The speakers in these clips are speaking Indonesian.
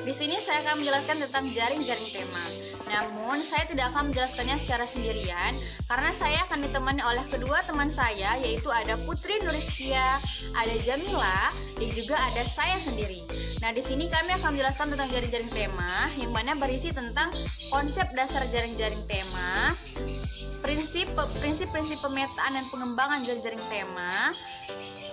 Di sini saya akan menjelaskan tentang jaring-jaring tema. Namun, saya tidak akan menjelaskannya secara sendirian karena saya akan ditemani oleh kedua teman saya, yaitu ada Putri Nuriskia, ada Jamila, dan juga ada saya sendiri. Nah, di sini kami akan menjelaskan tentang jaring-jaring tema yang mana berisi tentang konsep dasar jaring-jaring tema, prinsip-prinsip pemetaan dan pengembangan jaring-jaring tema,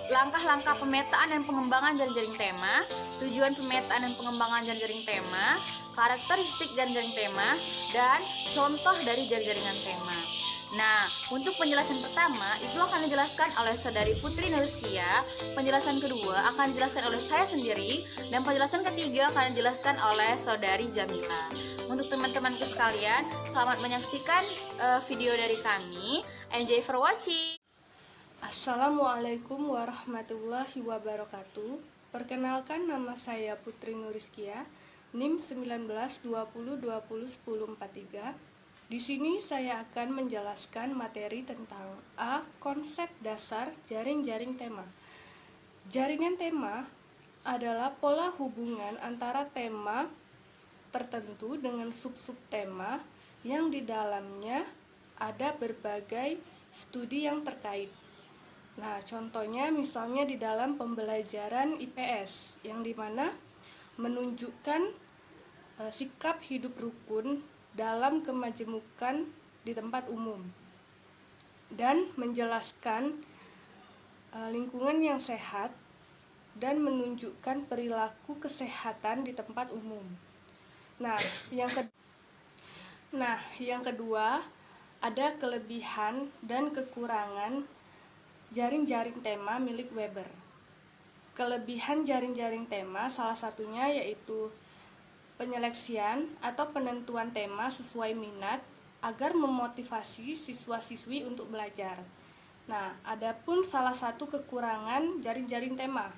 langkah-langkah pemetaan dan pengembangan jaring-jaring tema, tujuan pemetaan dan pengembangan jaring-jaring tema, karakteristik jaring-jaring tema, dan contoh dari jaring-jaringan tema. Nah, untuk penjelasan pertama itu akan dijelaskan oleh saudari Putri Nuriskia, penjelasan kedua akan dijelaskan oleh saya sendiri, dan penjelasan ketiga akan dijelaskan oleh saudari Jamila. Untuk teman-temanku sekalian, selamat menyaksikan video dari kami. Enjoy for watching. Assalamualaikum warahmatullahi wabarakatuh. Perkenalkan, nama saya Putri Nuriskia, NIM 1920201043. Di sini saya akan menjelaskan materi tentang A. Konsep dasar jaring-jaring tema. Jaringan tema adalah pola hubungan antara tema tertentu dengan sub-sub tema yang di dalamnya ada berbagai studi yang terkait. Nah, contohnya misalnya di dalam pembelajaran IPS yang dimana menunjukkan sikap hidup rukun dalam kemajemukan di tempat umum dan menjelaskan lingkungan yang sehat dan menunjukkan perilaku kesehatan di tempat umum. Nah, yang kedua ada kelebihan dan kekurangan jaring-jaring tema milik Weber. Kelebihan jaring-jaring tema salah satunya yaitu penyeleksian atau penentuan tema sesuai minat agar memotivasi siswa-siswi untuk belajar. Nah, adapun salah satu kekurangan jaring-jaring tema,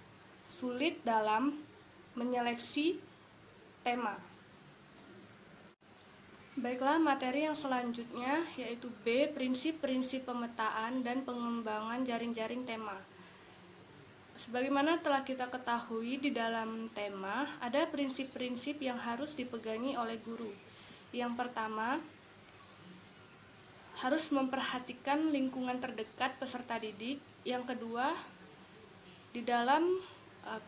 sulit dalam menyeleksi tema. Baiklah, materi yang selanjutnya yaitu B. Prinsip-prinsip pemetaan dan pengembangan jaring-jaring tema. Sebagaimana telah kita ketahui, di dalam tema ada prinsip-prinsip yang harus dipegangi oleh guru. Yang pertama, harus memperhatikan lingkungan terdekat peserta didik. Yang kedua, di dalam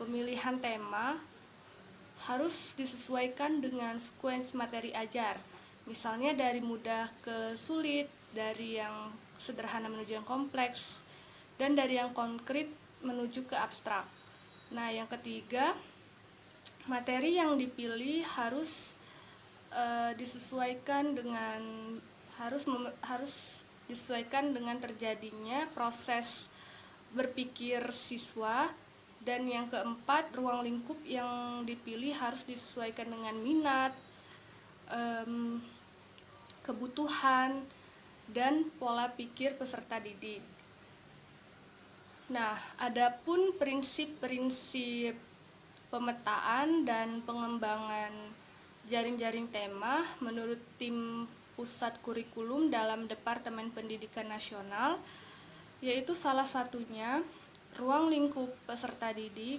pemilihan tema harus disesuaikan dengan sequence materi ajar. Misalnya dari mudah ke sulit, dari yang sederhana menuju yang kompleks, dan dari yang konkret menuju ke abstrak. Nah, yang ketiga, materi yang dipilih harus disesuaikan dengan terjadinya proses berpikir siswa. Dan yang keempat, ruang lingkup yang dipilih harus disesuaikan dengan minat, kebutuhan, dan pola pikir peserta didik. Nah, adapun prinsip-prinsip pemetaan dan pengembangan jaring-jaring tema menurut tim pusat kurikulum dalam Departemen Pendidikan Nasional, yaitu salah satunya ruang lingkup peserta didik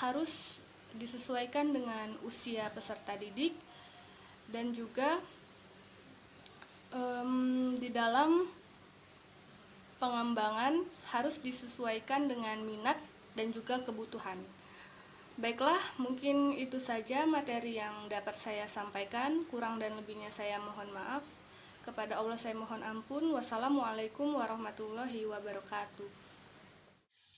harus disesuaikan dengan usia peserta didik, dan juga di dalam pengembangan harus disesuaikan dengan minat dan juga kebutuhan. Baiklah, mungkin itu saja materi yang dapat saya sampaikan. Kurang dan lebihnya saya mohon maaf. Kepada Allah saya mohon ampun. Wassalamualaikum warahmatullahi wabarakatuh.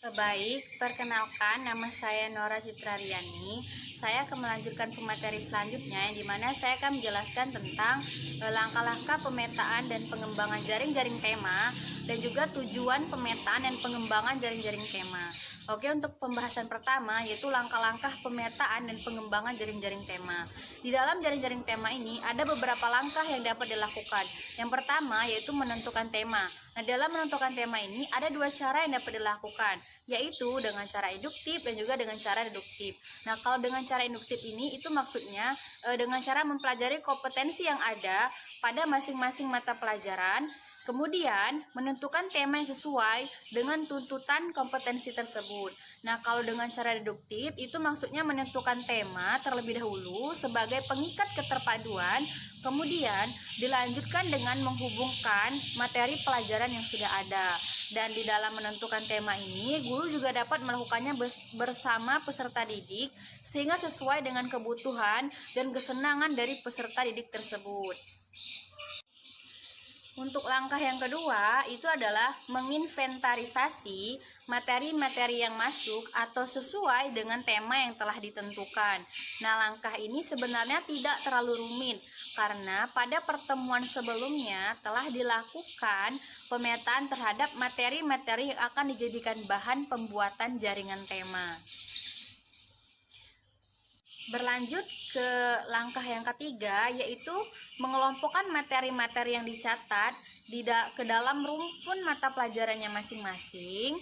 Baik, perkenalkan, nama saya Nora Citrariani. Saya akan melanjutkan ke materi selanjutnya, yang dimana saya akan menjelaskan tentang langkah-langkah pemetaan dan pengembangan jaring-jaring tema, dan juga tujuan pemetaan dan pengembangan jaring-jaring tema. Oke, untuk pembahasan pertama yaitu langkah-langkah pemetaan dan pengembangan jaring-jaring tema. Di dalam jaring-jaring tema ini ada beberapa langkah yang dapat dilakukan. Yang pertama yaitu menentukan tema. Nah, dalam menentukan tema ini ada dua cara yang dapat dilakukan, yaitu dengan cara induktif dan juga dengan cara deduktif. Nah, kalau dengan cara induktif ini itu maksudnya dengan cara mempelajari kompetensi yang ada pada masing-masing mata pelajaran, kemudian menentukan tema yang sesuai dengan tuntutan kompetensi tersebut. Nah, kalau dengan cara deduktif itu maksudnya menentukan tema terlebih dahulu sebagai pengikat keterpaduan, kemudian dilanjutkan dengan menghubungkan materi pelajaran yang sudah ada. Dan di dalam menentukan tema ini, guru juga dapat melakukannya bersama peserta didik sehingga sesuai dengan kebutuhan dan kesenangan dari peserta didik tersebut. Untuk langkah yang kedua itu adalah menginventarisasi materi-materi yang masuk atau sesuai dengan tema yang telah ditentukan. Nah, langkah ini sebenarnya tidak terlalu rumit karena pada pertemuan sebelumnya telah dilakukan pemetaan terhadap materi-materi yang akan dijadikan bahan pembuatan jaringan tema. Berlanjut ke langkah yang ketiga, yaitu mengelompokkan materi-materi yang dicatat ke dalam rumpun mata pelajarannya masing-masing.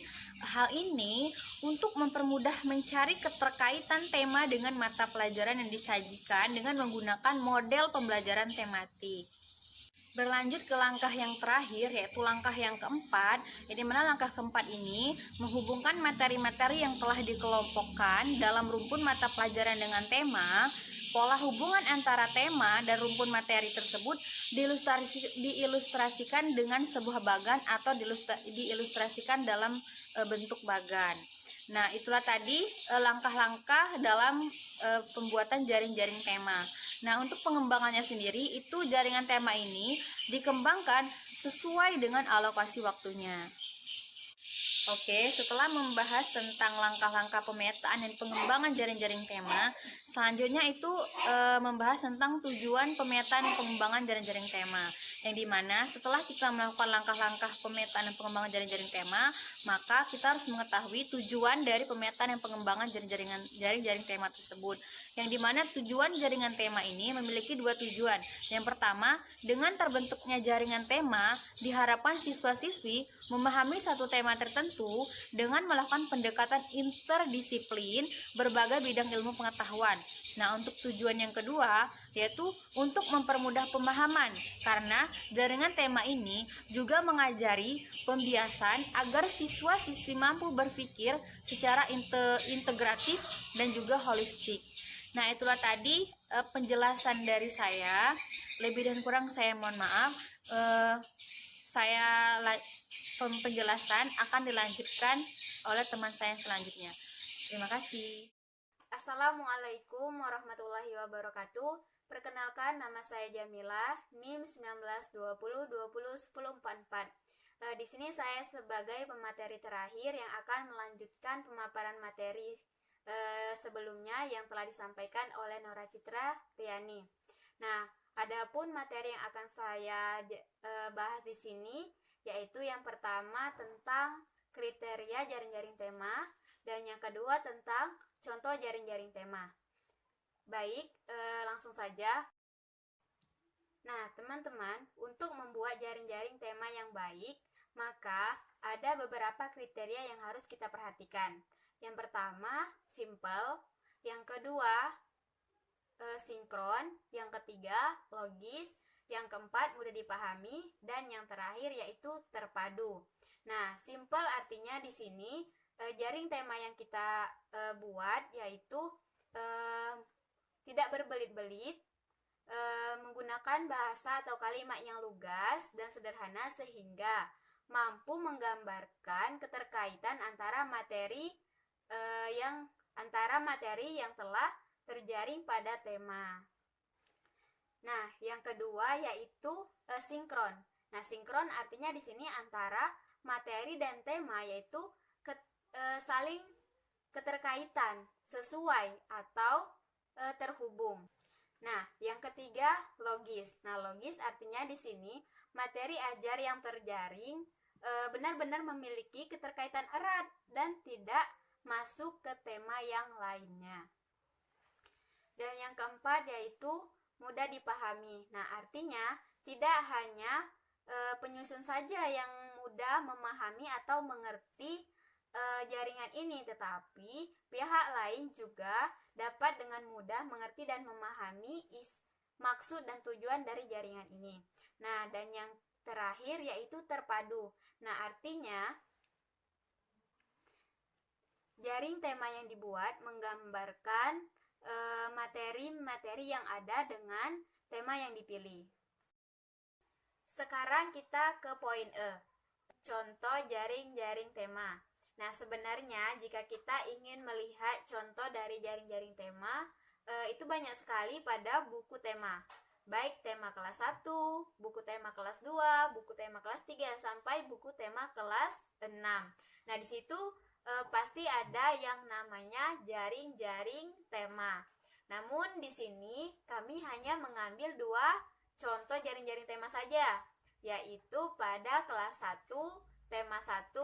Hal ini untuk mempermudah mencari keterkaitan tema dengan mata pelajaran yang disajikan dengan menggunakan model pembelajaran tematik. Berlanjut ke langkah yang terakhir, yaitu langkah yang keempat, di mana langkah keempat ini menghubungkan materi-materi yang telah dikelompokkan dalam rumpun mata pelajaran dengan tema. Pola hubungan antara tema dan rumpun materi tersebut diilustrasikan dengan sebuah bagan atau diilustrasikan dalam bentuk bagan. Nah, itulah tadi langkah-langkah dalam pembuatan jaring-jaring tema. Nah, untuk pengembangannya sendiri itu jaringan tema ini dikembangkan sesuai dengan alokasi waktunya. Oke, setelah membahas tentang langkah-langkah pemetaan dan pengembangan jaring-jaring tema, selanjutnya itu membahas tentang tujuan pemetaan dan pengembangan jaring-jaring tema. Yang dimana setelah kita melakukan langkah-langkah pemetaan dan pengembangan jaring-jaring tema, maka kita harus mengetahui tujuan dari pemetaan dan pengembangan jaring-jaring tema tersebut. Yang dimana tujuan jaringan tema ini memiliki dua tujuan. Yang pertama, dengan terbentuknya jaringan tema, diharapkan siswa-siswi memahami satu tema tertentu dengan melakukan pendekatan interdisiplin berbagai bidang ilmu pengetahuan. Nah, untuk tujuan yang kedua, yaitu untuk mempermudah pemahaman, karena jaringan tema ini juga mengajari pembiasan agar siswa-siswi mampu berpikir secara integratif dan juga holistik. Nah, itulah tadi penjelasan dari saya. Lebih dan kurang saya mohon maaf. Penjelasan akan dilanjutkan oleh teman saya selanjutnya. Terima kasih. Assalamualaikum warahmatullahi wabarakatuh. Perkenalkan, nama saya Jamilah, NIM 1920201044. Di sini saya sebagai pemateri terakhir yang akan melanjutkan pemaparan materi sebelumnya yang telah disampaikan oleh Nora Citra Riani. Nah, adapun materi yang akan saya bahas di sini yaitu yang pertama tentang kriteria jaring-jaring tema dan yang kedua tentang contoh jaring-jaring tema. Baik, langsung saja. Nah, teman-teman, untuk membuat jaring-jaring tema yang baik, maka ada beberapa kriteria yang harus kita perhatikan. Yang pertama, simple. Yang kedua, sinkron. Yang ketiga, logis. Yang keempat, mudah dipahami. Dan yang terakhir yaitu terpadu. Nah, simple artinya di sini jaring tema yang kita buat yaitu tidak berbelit-belit, menggunakan bahasa atau kalimat yang lugas dan sederhana sehingga mampu menggambarkan keterkaitan antara materi yang telah terjaring pada tema. Nah, yang kedua yaitu sinkron. Nah, sinkron artinya di sini antara materi dan tema yaitu saling keterkaitan, sesuai atau terhubung. Nah, yang ketiga logis. Nah, logis artinya di sini materi ajar yang terjaring benar-benar memiliki keterkaitan erat dan tidak masuk ke tema yang lainnya. Dan yang keempat yaitu mudah dipahami. Nah, artinya tidak hanya penyusun saja yang mudah memahami atau mengerti jaringan ini, tetapi pihak lain juga dapat dengan mudah mengerti dan memahami maksud dan tujuan dari jaringan ini. Nah, dan yang terakhir yaitu terpadu. Nah, artinya Jaring tema yang dibuat menggambarkan materi-materi yang ada dengan tema yang dipilih. Sekarang kita ke poin E, contoh jaring-jaring tema. Nah, sebenarnya jika kita ingin melihat contoh dari jaring-jaring tema, itu banyak sekali pada buku tema. Baik tema kelas 1, buku tema kelas 2, buku tema kelas 3, sampai buku tema kelas 6. Nah, di situ pasti ada yang namanya jaring-jaring tema. Namun di sini kami hanya mengambil 2 contoh jaring-jaring tema saja, yaitu pada kelas 1, tema 1,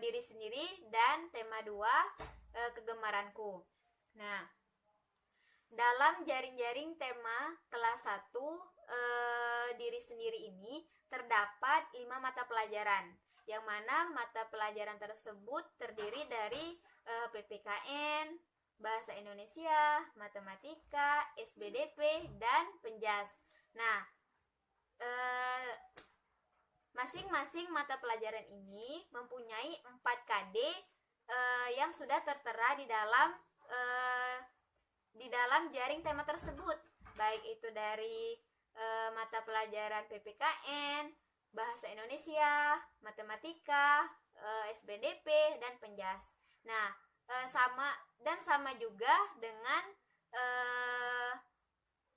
diri sendiri, dan tema 2, kegemaranku. Nah, dalam jaring-jaring tema kelas 1, diri sendiri ini terdapat 5 mata pelajaran, yang mana mata pelajaran tersebut terdiri dari PPKN, Bahasa Indonesia, Matematika, SBDP, dan Penjas. Nah, masing-masing mata pelajaran ini mempunyai 4 KD yang sudah tertera di dalam jaring tema tersebut, baik itu dari mata pelajaran PPKN, Bahasa Indonesia, Matematika, SBDP, dan Penjas. Nah, sama juga dengan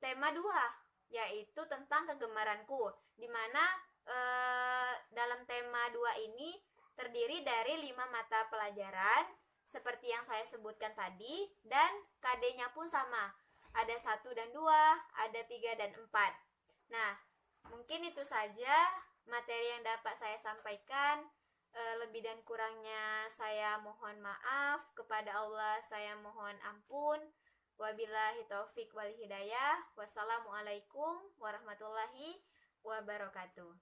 tema 2, yaitu tentang kegemaranku, di mana dalam tema 2 ini terdiri dari 5 mata pelajaran seperti yang saya sebutkan tadi, dan KD-nya pun sama. Ada 1 dan 2, ada 3 dan 4. Nah, mungkin itu saja materi yang dapat saya sampaikan. Lebih dan kurangnya saya mohon maaf. Kepada Allah saya mohon ampun. Wabillahi taufik wal hidayah. Wassalamualaikum warahmatullahi wabarakatuh.